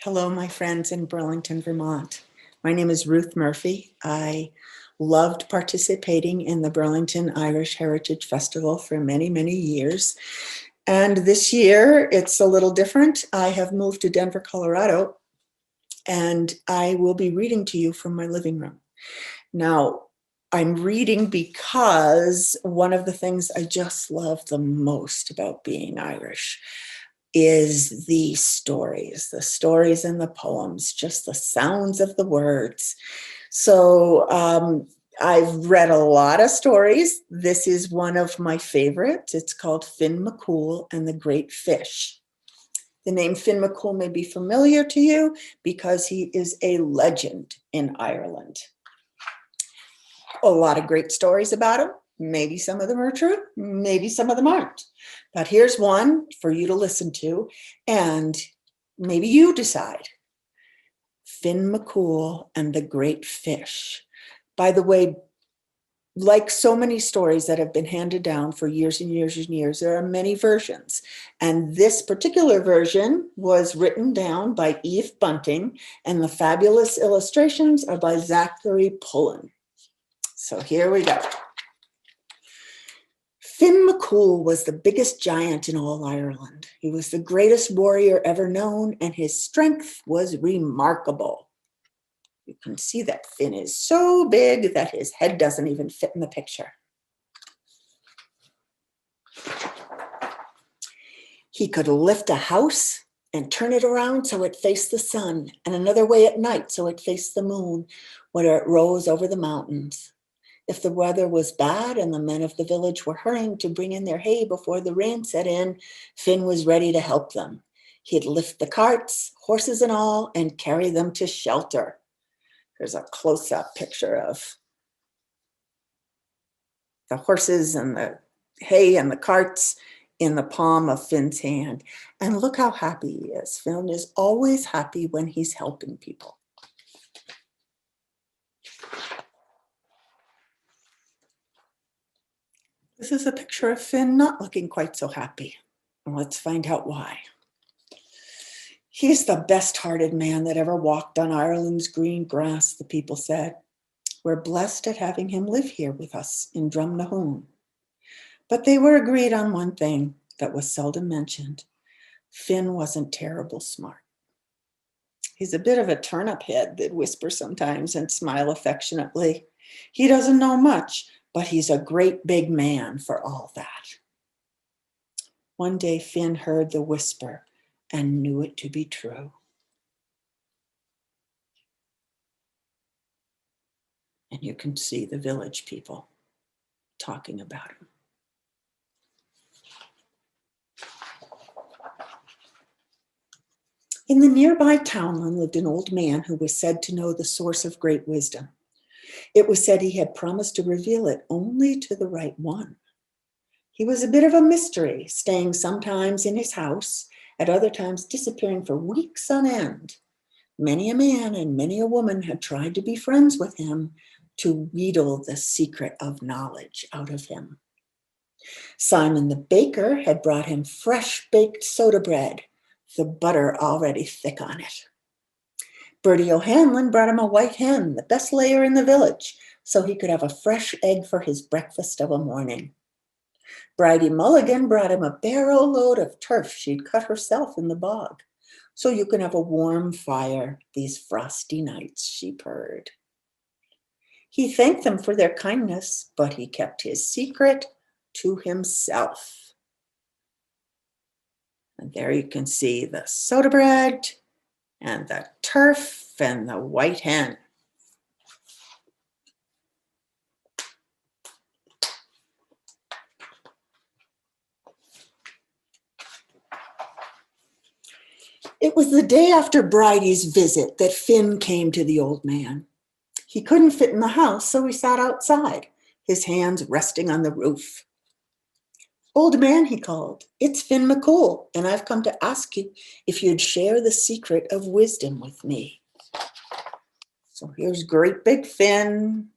Hello, my friends in Burlington, Vermont. My name is Ruth Murphy. I loved participating in the Burlington Irish Heritage Festival for many, many years. And this year, it's a little different. I have moved to Denver, Colorado, and I will be reading to you from my living room. Now, I'm reading because one of the things I just love the most about being Irish is the stories and the poems, just the sounds of the words. So I've read a lot of stories. This is one of my favorites. It's called Finn McCool and the Great Fish. The name Finn McCool may be familiar to you because he is a legend in Ireland. A lot of great stories about him. Maybe some of them are true, maybe some of them aren't. But here's one for you to listen to, and maybe you decide. Finn McCool and the Great Fish. By the way, like so many stories that have been handed down for years and years and years, there are many versions. And this particular version was written down by Eve Bunting, and the fabulous illustrations are by Zachary Pullen. So here we go. Finn McCool was the biggest giant in all Ireland. He was the greatest warrior ever known, and his strength was remarkable. You can see that Finn is so big that his head doesn't even fit in the picture. He could lift a house and turn it around so it faced the sun, and another way at night so it faced the moon, where it rose over the mountains. If the weather was bad and the men of the village were hurrying to bring in their hay before the rain set in, Finn was ready to help them. He'd lift the carts, horses and all, and carry them to shelter. Here's a close-up picture of the horses and the hay and the carts in the palm of Finn's hand. And look how happy he is. Finn is always happy when he's helping people. This is a picture of Finn not looking quite so happy. Let's find out why. He's the best-hearted man that ever walked on Ireland's green grass, the people said. We're blessed at having him live here with us in Drumnahoon. But they were agreed on one thing that was seldom mentioned. Finn wasn't terrible smart. He's a bit of a turnip head that whispers sometimes and smile affectionately. He doesn't know much, but he's a great big man for all that. One day Finn heard the whisper and knew it to be true. And you can see the village people talking about him. In the nearby townland lived an old man who was said to know the source of great wisdom. It was said he had promised to reveal it only to the right one. He was a bit of a mystery, staying sometimes in his house, at other times disappearing for weeks on end. Many a man and many a woman had tried to be friends with him, to wheedle the secret of knowledge out of him. Simon the baker had brought him fresh baked soda bread, the butter already thick on it. Bertie O'Hanlon brought him a white hen, the best layer in the village, so he could have a fresh egg for his breakfast of a morning. Bridie Mulligan brought him a barrow load of turf she'd cut herself in the bog, so you can have a warm fire these frosty nights, she purred. He thanked them for their kindness, but he kept his secret to himself. And there you can see the soda bread and the turf and the white hen. It was the day after Bridie's visit that Finn came to the old man. He couldn't fit in the house, so he sat outside, his hands resting on the roof. Old man, he called, it's Finn McCool, and I've come to ask you if you'd share the secret of wisdom with me. So here's great big Finn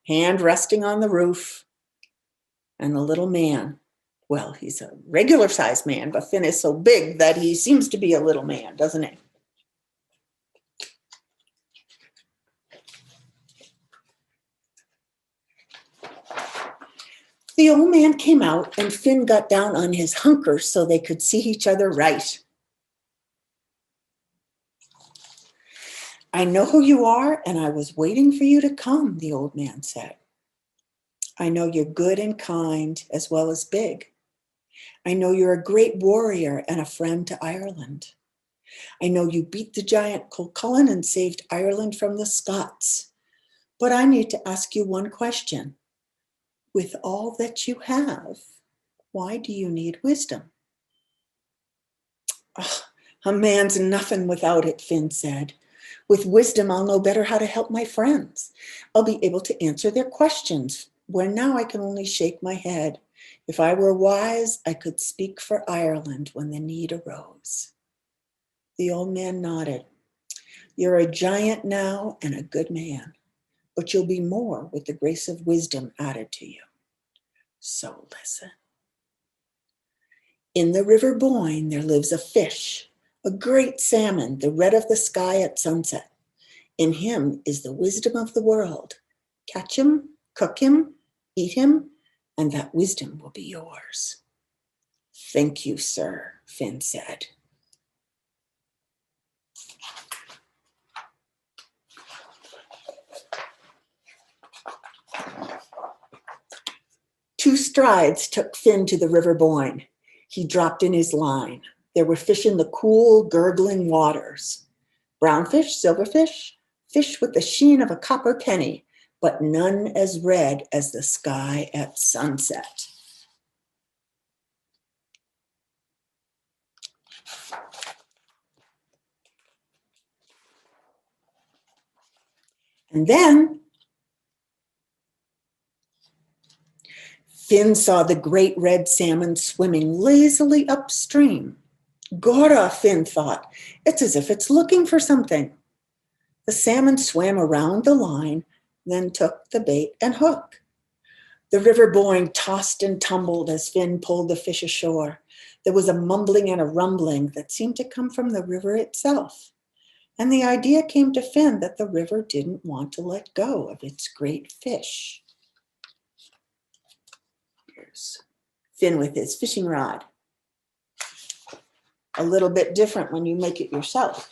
hand resting on the roof. And the little man, well, he's a regular sized man, but Finn is so big that he seems to be a little man, doesn't he? The old man came out and Finn got down on his hunkers so they could see each other right. I know who you are, and I was waiting for you to come, the old man said. I know you're good and kind as well as big. I know you're a great warrior and a friend to Ireland. I know you beat the giant Culcullen and saved Ireland from the Scots. But I need to ask you one question. With all that you have, why do you need wisdom? Oh, a man's nothing without it, Finn said. With wisdom, I'll know better how to help my friends. I'll be able to answer their questions, where now I can only shake my head. If I were wise, I could speak for Ireland when the need arose. The old man nodded. You're a giant now and a good man, but you'll be more with the grace of wisdom added to you. So listen. In the River Boyne, there lives a fish, a great salmon, the red of the sky at sunset. In him is the wisdom of the world. Catch him, cook him, eat him, and that wisdom will be yours. Thank you, sir, Finn said. Two strides took Finn to the River Boyne. He dropped in his line. There were fish in the cool, gurgling waters. Brownfish, silverfish, fish with the sheen of a copper penny, but none as red as the sky at sunset. And then Finn saw the great red salmon swimming lazily upstream. Gora, Finn thought. It's as if it's looking for something. The salmon swam around the line, then took the bait and hook. The River Boyne tossed and tumbled as Finn pulled the fish ashore. There was a mumbling and a rumbling that seemed to come from the river itself. And the idea came to Finn that the river didn't want to let go of its great fish. Here's Finn with his fishing rod. A little bit different when you make it yourself.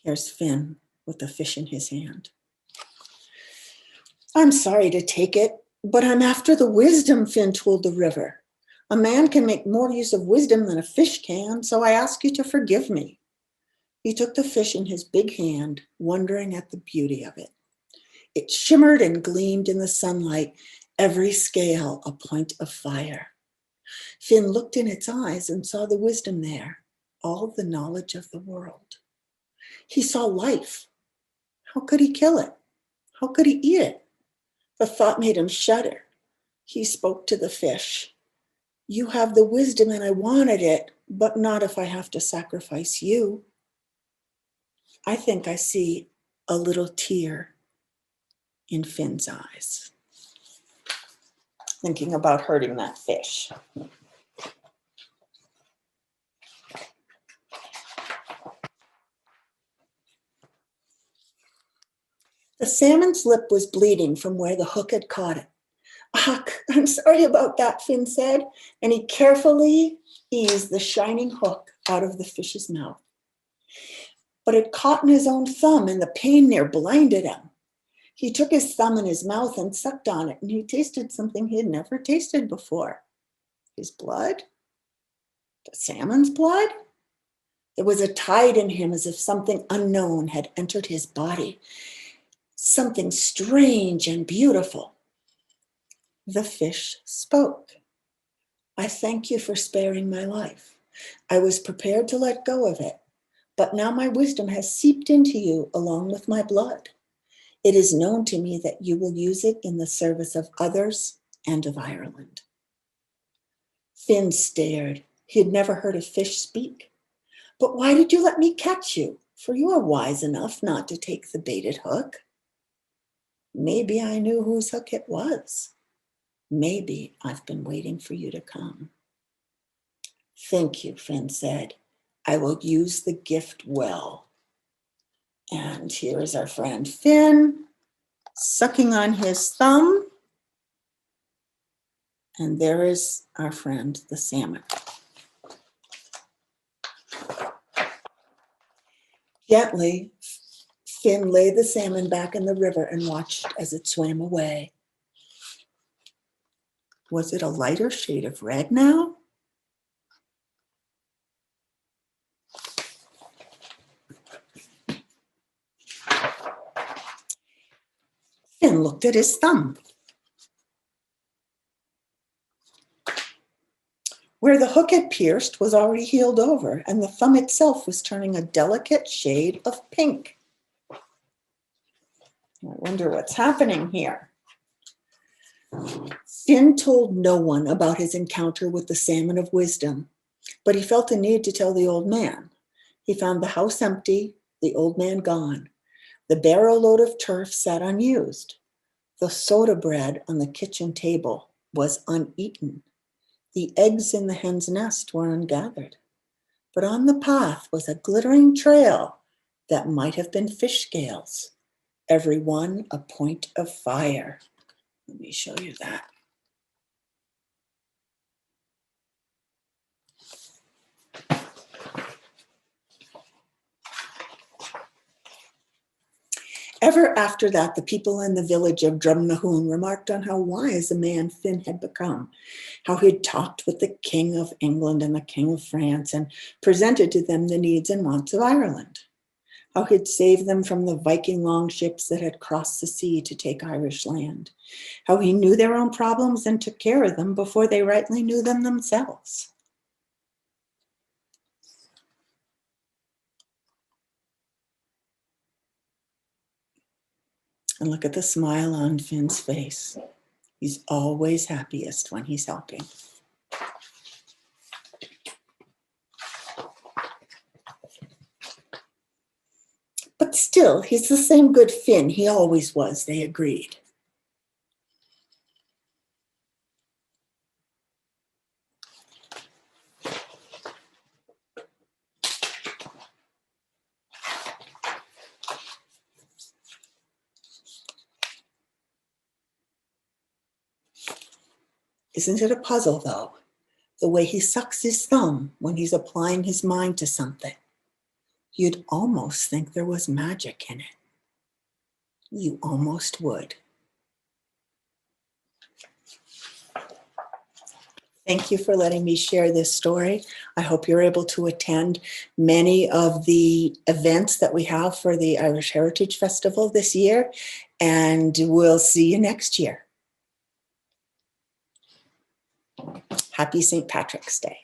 Here's Finn with the fish in his hand. I'm sorry to take it, but I'm after the wisdom, Finn told the river. A man can make more use of wisdom than a fish can, so I ask you to forgive me. He took the fish in his big hand, wondering at the beauty of it. It shimmered and gleamed in the sunlight, every scale a point of fire. Finn looked in its eyes and saw the wisdom there, all the knowledge of the world. He saw life. How could he kill it? How could he eat it? The thought made him shudder. He spoke to the fish. You have the wisdom and I wanted it, but not if I have to sacrifice you. I think I see a little tear in Finn's eyes, thinking about hurting that fish. The salmon's lip was bleeding from where the hook had caught it. I'm sorry about that, Finn said, and he carefully eased the shining hook out of the fish's mouth. But it caught in his own thumb, and the pain there blinded him. He took his thumb in his mouth and sucked on it, and he tasted something he had never tasted before. His blood? The salmon's blood? There was a tide in him as if something unknown had entered his body, something strange and beautiful. The fish spoke. I thank you for sparing my life. I was prepared to let go of it, but now my wisdom has seeped into you along with my blood. It is known to me that you will use it in the service of others and of Ireland. Finn stared. He had never heard a fish speak. But why did you let me catch you? For you are wise enough not to take the baited hook. Maybe I knew whose hook it was. Maybe I've been waiting for you to come. Thank you, Finn said. I will use the gift well. And here is our friend Finn, sucking on his thumb. And there is our friend, the salmon. Gently, Finn laid the salmon back in the river and watched as it swam away. Was it a lighter shade of red now? Finn looked at his thumb. Where the hook had pierced was already healed over, and the thumb itself was turning a delicate shade of pink. I wonder what's happening here. Finn told no one about his encounter with the salmon of wisdom, but he felt a need to tell the old man. He found the house empty, the old man gone. The barrow load of turf sat unused. The soda bread on the kitchen table was uneaten. The eggs in the hen's nest were ungathered. But on the path was a glittering trail that might have been fish scales, every one a point of fire. Let me show you that. Ever after that, the people in the village of Drumnahoon remarked on how wise a man Finn had become, how he had talked with the King of England and the King of France and presented to them the needs and wants of Ireland, how he had saved them from the Viking longships that had crossed the sea to take Irish land, how he knew their own problems and took care of them before they rightly knew them themselves. And look at the smile on Finn's face. He's always happiest when he's helping. But still, he's the same good Finn he always was, they agreed. Isn't it a puzzle, though, the way he sucks his thumb when he's applying his mind to something? You'd almost think there was magic in it. You almost would. Thank you for letting me share this story. I hope you're able to attend many of the events that we have for the Irish Heritage Festival this year, and we'll see you next year. Happy St. Patrick's Day.